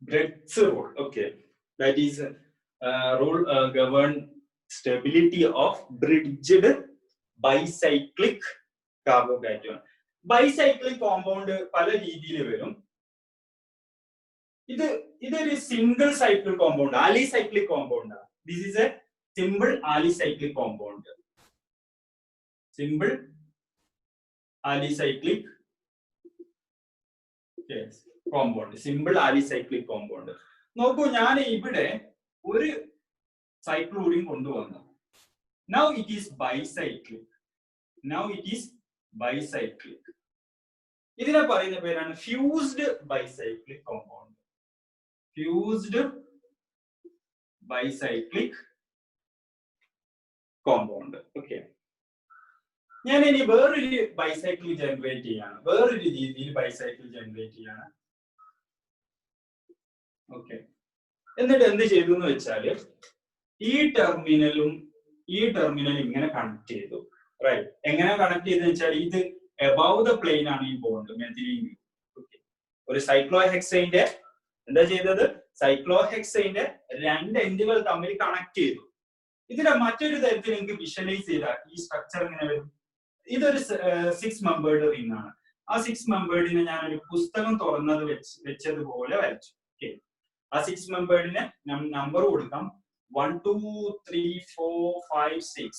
Brett's rule. Okay, that is rule govern stability of bridged bicyclic carbocation. Bicyclic compound പല രീതിയിൽ വരും. ഇതൊരു single cycle compound, alicyclic compound. This is A simple alicyclic compound. Simple alicyclic compound, simple alicyclic compound. നോക്കൂ, ഞാൻ ഇവിടെ ഒരു cycle കൂടി കൊണ്ടുവന്നു. Now it is bicyclic. ഇതിനെ പറയുന്ന പേരാണ് fused bicyclic compound. Fused bicyclic compound. Okay, ഞാൻ ഇനി വേറൊരു ബൈസൈക്കിൾ ജനറേറ്റ് ചെയ്യാണ്, വേറൊരു രീതിയിൽ ബൈസൈക്കിൾ ജനറേറ്റ് ചെയ്യാണ്. ഓക്കെ, എന്നിട്ട് എന്ത് ചെയ്തു എന്ന് വെച്ചാല് ഈ ടെർമിനലും ഇങ്ങനെ കണക്ട് ചെയ്തു. റൈറ്റ്, എങ്ങനെ കണക്ട് ചെയ്തെന്ന് വെച്ചാൽ ഇത് above the plane ആണ് ഈ ബോണ്ട്, മെഥിലീൻ ഗ്രൂപ്പ്. ഓക്കെ, ഒരു സൈക്ലോഹെക്സൈന്റെ എന്താ ചെയ്തത്, സൈക്ലോഹെക്സൈന്റെ രണ്ട് എൻഡുകൾ തമ്മിൽ കണക്ട് ചെയ്തു. ഇതിന്റെ മറ്റൊരു തരത്തിൽ എനിക്ക് വിഷ്വലൈസ് ചെയ്താൽ ഈ സ്ട്രക്ചർ ഇങ്ങനെ വരും. ഇതൊരു 6 മെമ്പേർഡ് റിംഗ് ആണ്. ആ 6 മെമ്പേർഡിനെ ഞാൻ ഒരു പുസ്തകം തുറന്നത് വെച്ചതുപോലെ വരച്ചു. ഓക്കെ, ആ 6 മെമ്പേർഡിന് നമ്പർ കൊടുക്കാം 1 2 3 4 5 6.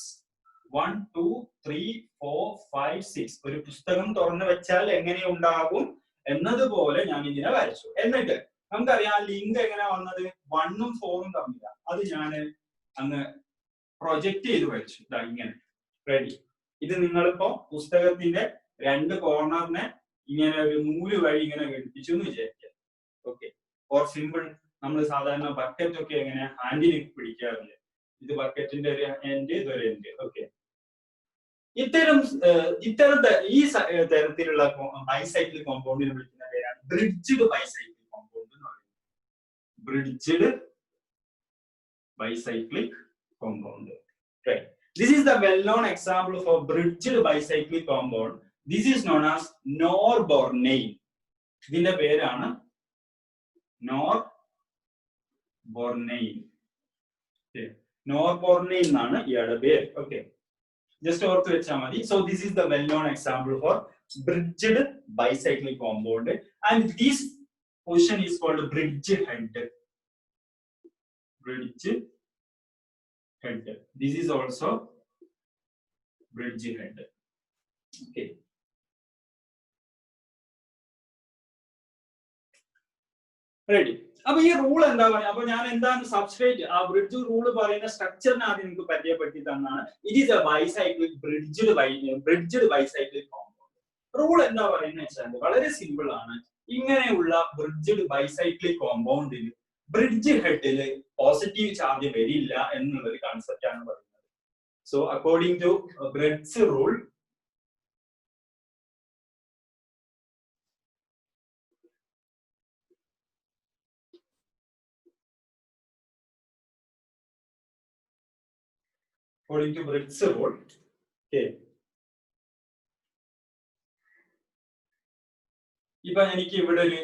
1 2 3 4 5 6. ഒരു പുസ്തകം തുറന്നു വെച്ചാൽ എങ്ങനെ ഉണ്ടാകും എന്നതുപോലെ ഞാൻ ഇതിനെ വരച്ചു. എന്നിട്ട് നമുക്കറിയാം ലിങ്ക് എങ്ങനെ വന്നത്, 1ഉം 4ഉം തമ്മിലാണ്. അത് ഞാൻ അങ്ങ് പ്രൊജക്ട് ചെയ്ത് വരച്ചു. ഇങ്ങനെ റെഡി. ഇത് നിങ്ങളിപ്പോ പുസ്തകത്തിന്റെ രണ്ട് കോർണറിനെ ഇങ്ങനെ ഒരു നൂല് വഴി ഇങ്ങനെ ഘടിപ്പിച്ചു എന്ന് വിചാരിക്കുക. ഓക്കെ, ഫോർ സിമ്പിൾ നമ്മൾ സാധാരണ ബക്കറ്റ് ഒക്കെ എങ്ങനെ ഹാൻഡിൽ പിടിക്കാറില്ല, ഇത് ബക്കറ്റിന്റെ ഒരു എൻഡ്, ഇതൊരു എൻഡ്. ഓക്കെ, ഈ തരത്തിലുള്ള ബൈസൈക്ലിക് കോമ്പൗണ്ടിനെ വിളിക്കുന്ന പേരാണ് ബ്രിഡ്ജ്ഡ് ബൈസൈക്ലിക് കോമ്പൗണ്ട് എന്ന് പറയുന്നത്. Bridged bicyclic compound. Right. This is the well-known example of a bridged bicyclic compound. This is known as norbornene. ഇതിന്റെ പേരാണ് norbornene. Norbornene എന്നാണ് ഇയാളുടെ പേര്. Okay. Just ഓർത്ത് വെച്ചാൽ മതി. So this is the well-known example for bridged bicyclic compound, and this position is called bridge head. Bridge head. This is also bridge head. Okay. Ready. അപ്പൊ ഈ റൂൾ എന്താ പറയുക, അപ്പൊ ഞാൻ എന്താണ് സബ്സ്ട്രേറ്റ് ആ ബ്രിഡ്ജ് റൂൾ പറയുന്ന സ്ട്രക്ചറിനെ ആദ്യം നിങ്ങൾക്ക് പരിചയപ്പെടുത്തി തന്നാണ്. It is a bicyclic bridged bicyclic compound. Rule എന്താ പറയുന്നത് വെച്ചാൽ വളരെ സിമ്പിൾ ആണ്. ഇങ്ങനെയുള്ള ബ്രിഡ്ജ്ഡ് ബൈസൈക്ലിക് കോമ്പൗണ്ടിൽ ബ്രിഡ്ജ് ഹെഡില് പോസിറ്റീവ് ചാർജ് വരില്ല എന്നുള്ളൊരു കൺസെപ്റ്റ് ആണ് പറയുന്നത്. So according to Bredt's rule, ഇപ്പൊ എനിക്ക് ഇവിടെ ഒരു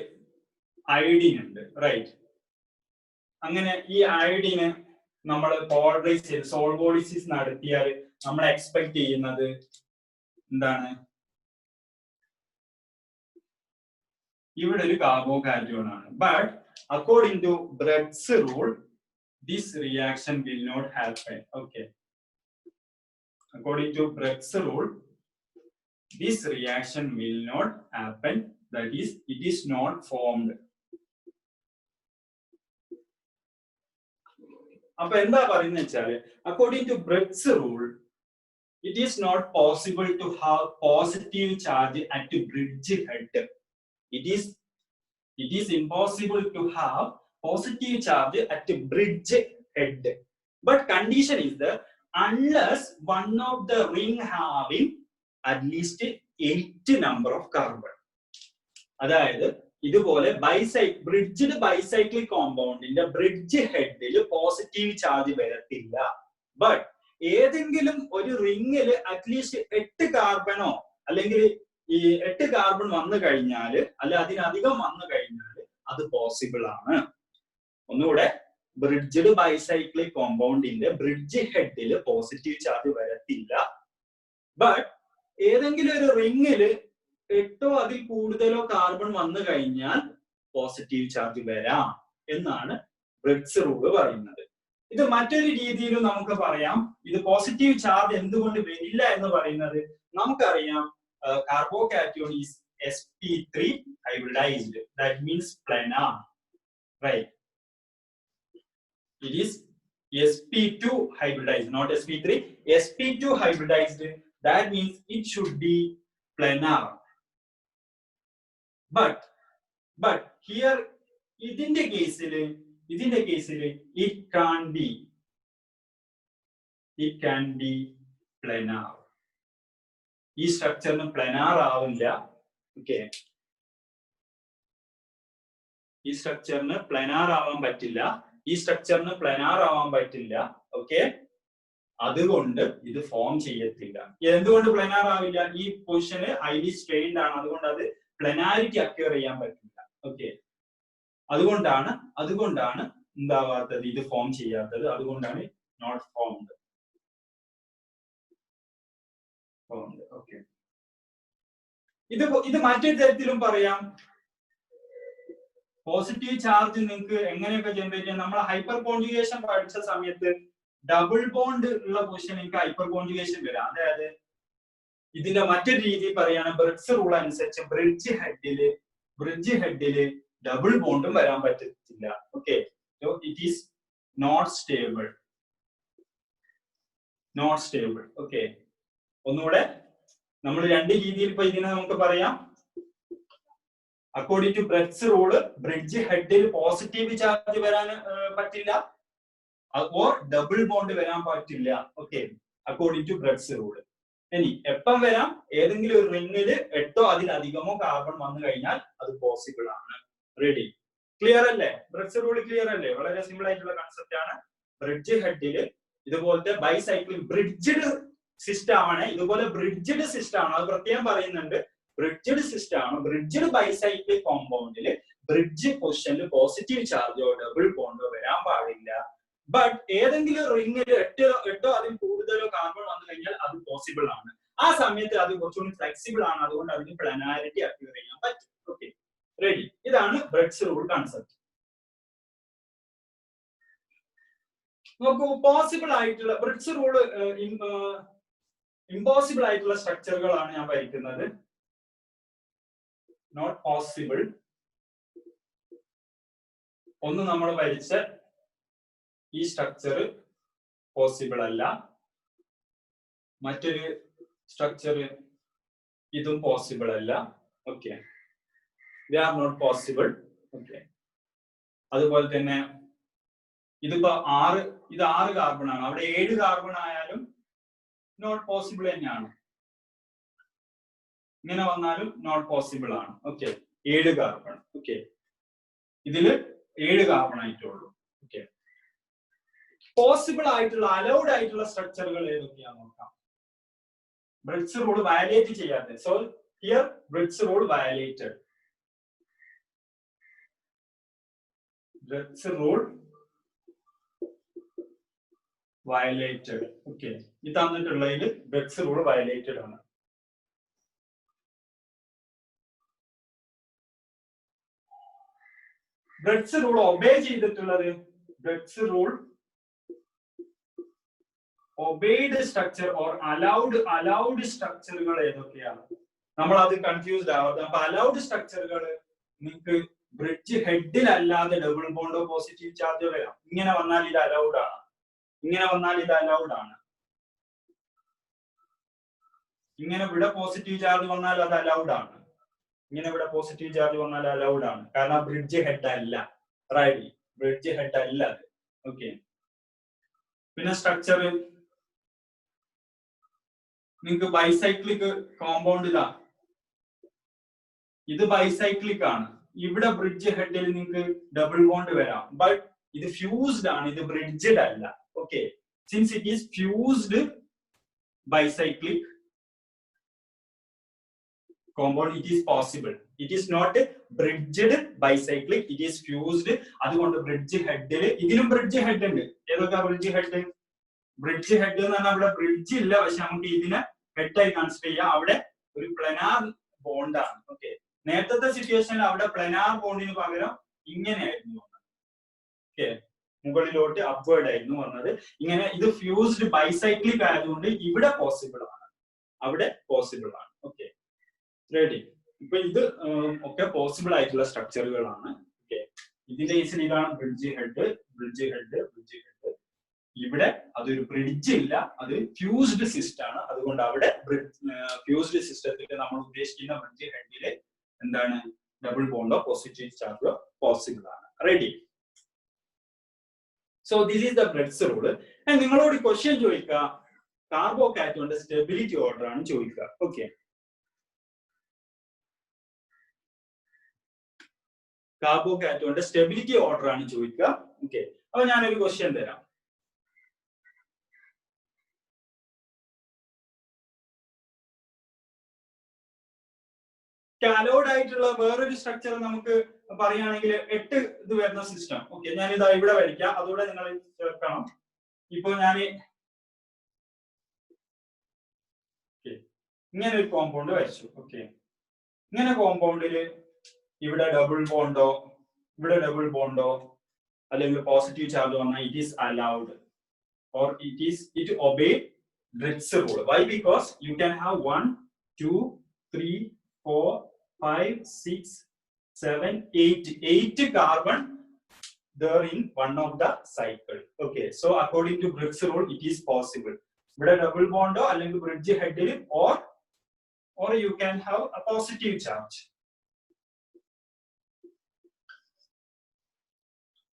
അയോഡീൻ ഉണ്ട്, റൈറ്റ്. അങ്ങനെ ഈ അയോഡീന് നമ്മൾ പോളറൈസ് ചെയ്ത് സോൾവോളിസിസ് നടത്തിയാൽ നമ്മൾ എക്സ്പെക്ട് ചെയ്യുന്നത് എന്താണ്, ഇവിടെ ഒരു കാർബോകാറ്റോൺ ആണ്. But according to Bredt's rule this reaction will not happen. Okay, according to Brett's rule, this reaction will not happen. That is, it is not formed. അപ്പൊ എന്താ പറയുന്നത് വെച്ചാല് according to Brett's rule, it is not possible to have positive charge at bridge head. It is impossible to have positive charge at bridge head. But condition is that unless one of the ring having at least 8 number of carbon. അതായത് ഇതുപോലെ bridged bicyclic കോമ്പൗണ്ടിന്റെ bridge ഹെഡിൽ positive charge വരത്തില്ല. But ഏതെങ്കിലും ഒരു റിങ്ങില് at least 8 കാർബണോ അല്ലെങ്കിൽ ഈ 8 carbon വന്നു കഴിഞ്ഞാൽ അല്ലെ അതിനധികം വന്നു കഴിഞ്ഞാൽ അത് പോസിബിൾ ആണ്. ഒന്നുകൂടെ, ബ്രിഡ്ജ്ഡ് ബൈസൈക്ലിക് കോമ്പൗണ്ടിന്റെ ബ്രിഡ്ജ് ഹെഡിൽ പോസിറ്റീവ് ചാർജ് വരത്തില്ല. ബട്ട് ഏതെങ്കിലും ഒരു റിങ്ങില് 8 അതിൽ കൂടുതലോ കാർബൺ വന്നു കഴിഞ്ഞാൽ പോസിറ്റീവ് ചാർജ് വരാം എന്നാണ് ബ്രിഡ്ജ് റൂൾ പറയുന്നത്. ഇത് മറ്റൊരു രീതിയിലും നമുക്ക് പറയാം. ഇത് പോസിറ്റീവ് ചാർജ് എന്തുകൊണ്ട് വരില്ല എന്ന് പറയുന്നത് നമുക്കറിയാം. Carbocation is sp3 hybridized. That means planar, right? It is sp2 hybridized, not sp3. sp2 hybridized. That means it should be planar. But here ഇതിന്റെ കേസിൽ it can be planar. ഈ സ്ട്രക്ചറിന് പ്ലാനാർ ആവില്ല. Okay, ഈ സ്ട്രക്ചറിന് പ്ലാനാർ ആവാൻ പറ്റില്ല. ഈ സ്ട്രക്ചറിന് planar ആവാൻ പറ്റില്ല. ഓക്കെ, അതുകൊണ്ട് ഇത് ഫോം ചെയ്യത്തില്ല. എന്തുകൊണ്ട് പ്ലാനാർ ആവില്ല? ഈ പൊസിഷന് ഹൈലി സ്ട്രെയിൻഡ് ആണ്. അതുകൊണ്ട് അത് പ്ലാനാരിറ്റി അക്വയർ ചെയ്യാൻ പറ്റില്ല. ഓക്കെ, അതുകൊണ്ടാണ് എന്താവാത്തത്, ഇത് ഫോം ചെയ്യാത്തത്. അതുകൊണ്ടാണ് നോട്ട് ഫോംഡ്. ഓക്കെ, ഇത് മറ്റൊരു തരത്തിലും പറയാം. പോസിറ്റീവ് ചാർജ് നിങ്ങൾക്ക് എങ്ങനെയൊക്കെ ജനറേറ്റ് ചെയ്യാം? നമ്മൾ ഹൈപ്പർ കോൺജുഗേഷൻ പഠിച്ച സമയത്ത് ഡബിൾ ബോണ്ട് ഉള്ള പൊസിഷൻ നിങ്ങൾക്ക് ഹൈപ്പർ കോൺജുഗേഷൻ വരാം. അതായത് ഇതിന്റെ മറ്റൊരു രീതി പറയാണ്, ബ്രിഡ്ജ് റൂൾ അനുസരിച്ച് ബ്രിഡ്ജ് ഹെഡില് ഡബിൾ ബോണ്ടും വരാൻ പറ്റത്തില്ല. Okay, it is not stable. Okay, ഒന്നുകൂടെ നമ്മൾ രണ്ട് രീതിയിൽ ഇപ്പൊ ഇതിനെ നമുക്ക് പറയാം. According to bridge rule bridge ഹെഡിൽ പോസിറ്റീവ് ചാർജ് വരാൻ പറ്റില്ല, ഓർ ഡബിൾ ബോണ്ട് വരാൻ പറ്റില്ല. Okay, according to bridge rule. ഇനി എപ്പം വരാം? ഏതെങ്കിലും ഒരു റിങ്ങില് 8 അതിലധികമോ കാർബൺ വന്നു കഴിഞ്ഞാൽ അത് പോസിബിൾ ആണ്. റെഡി? ക്ലിയർ അല്ലേ? ബ്രിഡ്ജ് റൂള് ക്ലിയർ അല്ലേ? വളരെ സിമ്പിൾ ആയിട്ടുള്ള കൺസെപ്റ്റ് ആണ്. ബ്രിഡ്ജ് ഹെഡില് ഇതുപോലത്തെ ബൈസൈക്ലിക് ബ്രിഡ്ജ്ഡ് സിസ്റ്റം ആണ്. ഇതുപോലെ ബ്രിഡ്ജ്ഡ് സിസ്റ്റം ആണ്, അത് പ്രത്യേകം പറയുന്നുണ്ട്. ബ്രിഡ്ജ്ഡ് സിസ്റ്റം ആണ്. ബ്രിഡ്ജ്ഡ് ബൈസൈക്ലിക് കോമ്പൗണ്ടില് ബ്രിഡ്ജ് പൊസിഷനിൽ പോസിറ്റീവ് ചാർജോ ഡബിൾ ബോണ്ടോ വരാൻ പാടില്ല. ബട്ട് ഏതെങ്കിലും റിങ്ങിൽ 8 അതിൽ കൂടുതലോ കാർബൺ വന്നു കഴിഞ്ഞാൽ അത് പോസിബിൾ ആണ്. ആ സമയത്ത് അത് കുറച്ചുകൂടി ഫ്ലെക്സിബിൾ ആണ്. അതുകൊണ്ട് അതിന് പ്ലാനാരിറ്റി അക്വയർ ചെയ്യാൻ പറ്റും. Okay, ready? ഇതാണ് ബ്രിഡ്ജ് റൂൾ കൺസെപ്റ്റ്. നോക്കൂ, പോസിബിൾ ആയിട്ടുള്ള ബ്രിഡ്ജ് റൂള് ഇമ്പോസിബിൾ ആയിട്ടുള്ള സ്ട്രക്ചറുകളാണ് ഞാൻ വരയ്ക്കുന്നത്. നോട്ട് പോസിബിൾ ഒന്ന് നമ്മൾ വരച്ച ഈ സ്ട്രക്ചർ പോസിബിൾ അല്ല. മറ്റൊരു സ്ട്രക്ചർ ഇതും പോസിബിൾ അല്ല. Okay, they are not possible. Okay, അതുപോലെ തന്നെ ഇതിപ്പോ 6 കാർബൺ ആണ്. അവിടെ 7 കാർബൺ ആയാലും നോട്ട് പോസിബിൾ തന്നെയാണ്. ഇങ്ങനെ വന്നാലും നോട്ട് പോസിബിൾ ആണ്. Okay, 7 carbon. ഓക്കെ, ഇതില് 7 കാർബൺ ആയിട്ടുള്ളൂ. ഓക്കെ, പോസിബിൾ ആയിട്ടുള്ള അലൗഡ് ആയിട്ടുള്ള സ്ട്രക്ചറുകൾ ഏതൊക്കെയാണെന്ന് നോക്കാം. ബ്രിഡ്ജ് റൂൾ വയലേറ്റ് ചെയ്യാതെ. So here bridge rule violated. Bridge rule violated. Okay, ഇത് തന്നിട്ടുള്ളതിൽ ബ്രിഡ്ജ് റൂൾ വയലേറ്റഡ് ആണ്. ബ്രിഡ്ജ് റൂൾ ഒബേ ചെയ്തിട്ടുള്ളത്, bridge rule obeyed structure or allowed സ്ട്രക്ചറുകൾ ഏതൊക്കെയാണ്? നമ്മൾ അത് കൺഫ്യൂസ്ഡ് ആവാതെ. അപ്പൊ അലൗഡ് സ്ട്രക്ചറുകൾ നിങ്ങൾക്ക് ബ്രിഡ്ജ് ഹെഡിൽ അല്ലാതെ ഡബിൾ ബോണ്ടോ പോസിറ്റീവ് ചാർജ് വരാം. ഇങ്ങനെ വന്നാൽ ഇത് അലൗഡ് ആണ്. ഇങ്ങനെ വന്നാൽ ഇത് അലൗഡ് ആണ്. ഇങ്ങനെ ഇവിടെ പോസിറ്റീവ് ചാർജ് വന്നാൽ അത് അലൗഡ് ആണ്. ഇങ്ങനെ ഇവിടെ പോസിറ്റീവ് ചാർജ് വന്നാൽ അലൗഡ് ആണ്. കാരണം ബ്രിഡ്ജ് ഹെഡ് അല്ല. റൈറ്റ്, ബ്രിഡ്ജ് ഹെഡ് അല്ല അത്. ഓക്കെ, പിന്നെ സ്ട്രക്ചർ നിങ്ങൾക്ക് ബൈസൈക്ലിക് കോമ്പൗണ്ട് ഇതാ, ഇത് ബൈസൈക്ലിക് ആണ്. ഇവിടെ ബ്രിഡ്ജ് ഹെഡിൽ നിങ്ങൾക്ക് ഡബിൾ ബോണ്ട് വരാം. ബട്ട് ഇത് ഫ്യൂസ്ഡ് ആണ്, ഇത് ബ്രിഡ്ജഡ് അല്ല. Okay, since it is fused bicyclic compound, it is possible. It is not bridged bicyclic, it is fused. അതുകൊണ്ട് ബ്രിഡ്ജ് ഹെഡിൽ ഇതിനും ബ്രിഡ്ജ് ഹെഡ് ഉണ്ട്. ഏതൊക്കെ ബ്രിഡ്ജ് ഹെഡ്? ബ്രിഡ്ജ് ഹെഡ് എന്ന് പറഞ്ഞാൽ അവിടെ ബ്രിഡ്ജ് ഇല്ല, പക്ഷെ നമുക്ക് ഇതിനെ ഹെഡായി കൺസിഡർ ചെയ്യാം. അവിടെ ഒരു പ്ലനാർ ബോണ്ടാണ്. ഓക്കെ, നേരത്തെ സിറ്റുവേഷനിൽ അവിടെ പ്ലനാർ ബോണ്ടിന് പകരം ഇങ്ങനെയായിരുന്നു. ഓക്കെ, മുകളിലോട്ട് അപ്വേർഡ് ആയിരുന്നു വന്നത്. ഇങ്ങനെ ഇത് ഫ്യൂസ്ഡ് ബൈസൈക്ലിക് ആയതുകൊണ്ട് ഇവിടെ പോസിബിൾ ആണ്, അവിടെ പോസിബിൾ ആണ്. Okay, ready. ഇപ്പൊ ഇത് ഒക്കെ പോസിബിൾ ആയിട്ടുള്ള സ്ട്രക്ചറുകളാണ്. ഓക്കെ, ഇതിന്റെ കേസിൽ ഇതാണ് bridge head, bridge head, bridge head. ഇവിടെ അതൊരു ബ്രിഡ്ജ് ഇല്ല, അത് ഫ്യൂസ്ഡ് സിസ്റ്റം ആണ്. അതുകൊണ്ട് അവിടെ ഫ്യൂസ്ഡ് സിസ്റ്റത്തിൽ നമ്മൾ ഉദ്ദേശിക്കുന്ന ബ്രിഡ്ജ് ഹെഡില് എന്താണ്, ഡബിൾ ബോണ്ടോ പോസിറ്റീവ് ചാർജോ പോസിബിൾ ആണ്. Ready. So this is the breads rule. നിങ്ങളോട് ക്വസ്റ്റ്യൻ ചോദിക്കുക, കാർബോകാറ്റോന്റെ സ്റ്റെബിലിറ്റി ഓർഡർ ആണ് ചോദിക്കുക. ഓക്കെ, കാർബോകാറ്റോന്റെ സ്റ്റെബിലിറ്റി ഓർഡർ ആണ് ചോദിക്കുക. ഓക്കെ, അപ്പൊ ഞാനൊരു ക്വസ്റ്റ്യൻ തരാം. കാലോഡ് ആയിട്ടുള്ള വേറൊരു സ്ട്രക്ചർ നമുക്ക് പറയുകയാണെങ്കിൽ 8 ഇത് വരുന്ന സിസ്റ്റം. ഓക്കെ, ഞാനിതാ ഇവിടെ വരയ്ക്കാം, അതുകൂടെ നിങ്ങൾ ചേർക്കണം. ഇപ്പൊ ഞാൻ ഇങ്ങനെ ഒരു കോമ്പൗണ്ട് വരച്ചു. ഓക്കെ, ഇങ്ങനെ കോമ്പൗണ്ടില് ഇവിടെ ഡബിൾ ബോണ്ടോ, ഇവിടെ ഡബിൾ ബോണ്ടോ അല്ലെങ്കിൽ പോസിറ്റീവ് ചാർജ് വന്നാൽ it is allowed or it obey Ritz rule. Why? Because you can have 1, 2, 3, 4, 5, 6, 7, 8 carbon there in one of the cycle. Okay, so according to Ritz rule, it is possible. But a double bond or bridge head, or you can have a positive charge,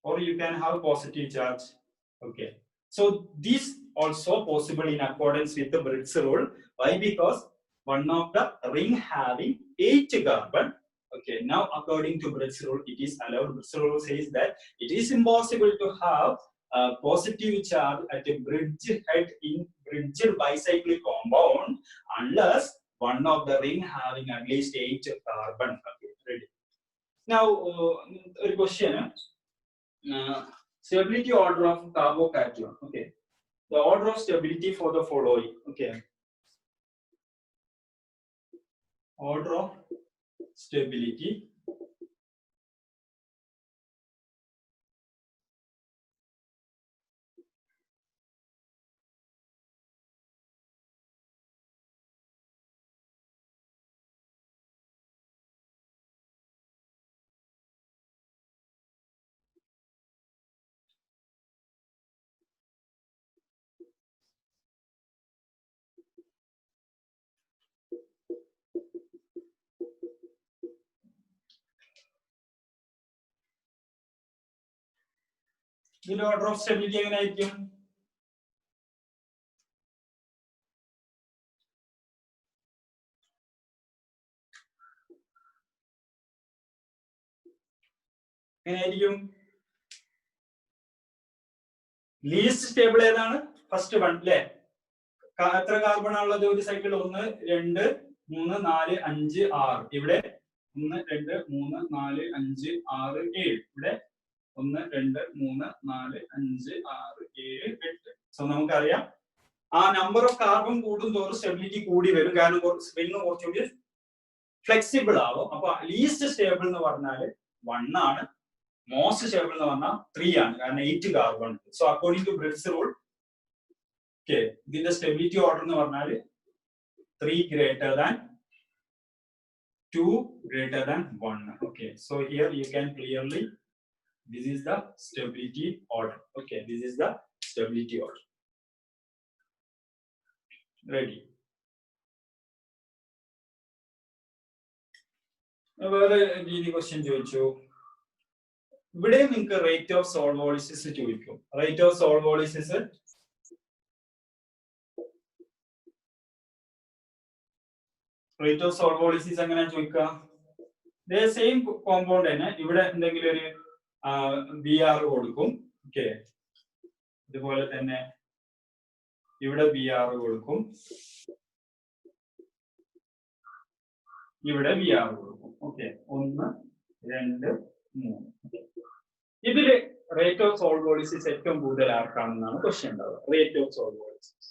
or you can have positive charge. Okay, so this also possible in accordance with the Ritz rule. Why? Because one of the ring having 8 carbon. Okay, now according to Ritz rule, it is allowed. Ritz rule says that it is impossible to have a positive charge at a bridge head in bridged bicyclic compound unless one of the ring having at least 8 carbon. Okay, ready. Now, a question. Stability order of carbocation. Okay, the order of stability for the following. Okay, order of stability the order of stability എങ്ങനെയായിരിക്കും? എങ്ങനെയായിരിക്കും? Least stable ഏതാണ്? First one അല്ലേ? എത്ര carbon ആണുള്ളത് ഒരു cycle? 1, 2, 3, 4, 5, 6. ഇവിടെ 1, 2, 3, 4, 5, 6, 7. ഇവിടെ 1, 2, 3, 4, 5, 6, 7, 8. So നമുക്കറിയാം ആ നമ്പർ ഓഫ് കാർബൺ കൂടും തോറും സ്റ്റെബിലിറ്റി കൂടി വരും, കാരണം സ്പ്രിങ് കുറച്ചുകൂടി ഫ്ലെക്സിബിൾ ആവും. അപ്പൊ ലീസ്റ്റ് സ്റ്റേബിൾ എന്ന് പറഞ്ഞാൽ 1 ആണ്, മോസ്റ്റ് സ്റ്റേബിൾ എന്ന് പറഞ്ഞാൽ 3 ആണ്, കാരണം 8 കാർബൺ. So according to Bredt's rule, okay, ഇതിന്റെ സ്റ്റെബിലിറ്റി ഓർഡർ എന്ന് പറഞ്ഞാൽ 3 greater than 2 greater than 1. Okay, so here you can clearly, this is the stability order. Okay, this is the stability order. Ready. വേറെ രീതി ക്വസ്റ്റ്യൻ ചോദിച്ചു. ഇവിടെ നിങ്ങൾക്ക് rate of സോൾവോളിസിസ് ചോദിക്കും. Rate of സോൾവോളിസിസ് എങ്ങനെ ചോദിക്കുക? സെയിം കോമ്പൗണ്ട് തന്നെ ഇവിടെ എന്തെങ്കിലും ഒരു BR കൊടുക്കും. ഓക്കെ, ഇതുപോലെ തന്നെ ഇവിടെ BR കൊടുക്കും, ഇവിടെ VR കൊടുക്കും. ഓക്കെ, 1, 2, 3. ഇതില് റേറ്റ് ഓഫ് സോൾഡ് വോളിസിസ് ഏറ്റവും കൂടുതൽ ആർക്കാണെന്നാണ് ക്വസ്റ്റ്യൻ ഉണ്ടാവുക. Rate of sold വോളിസിസ്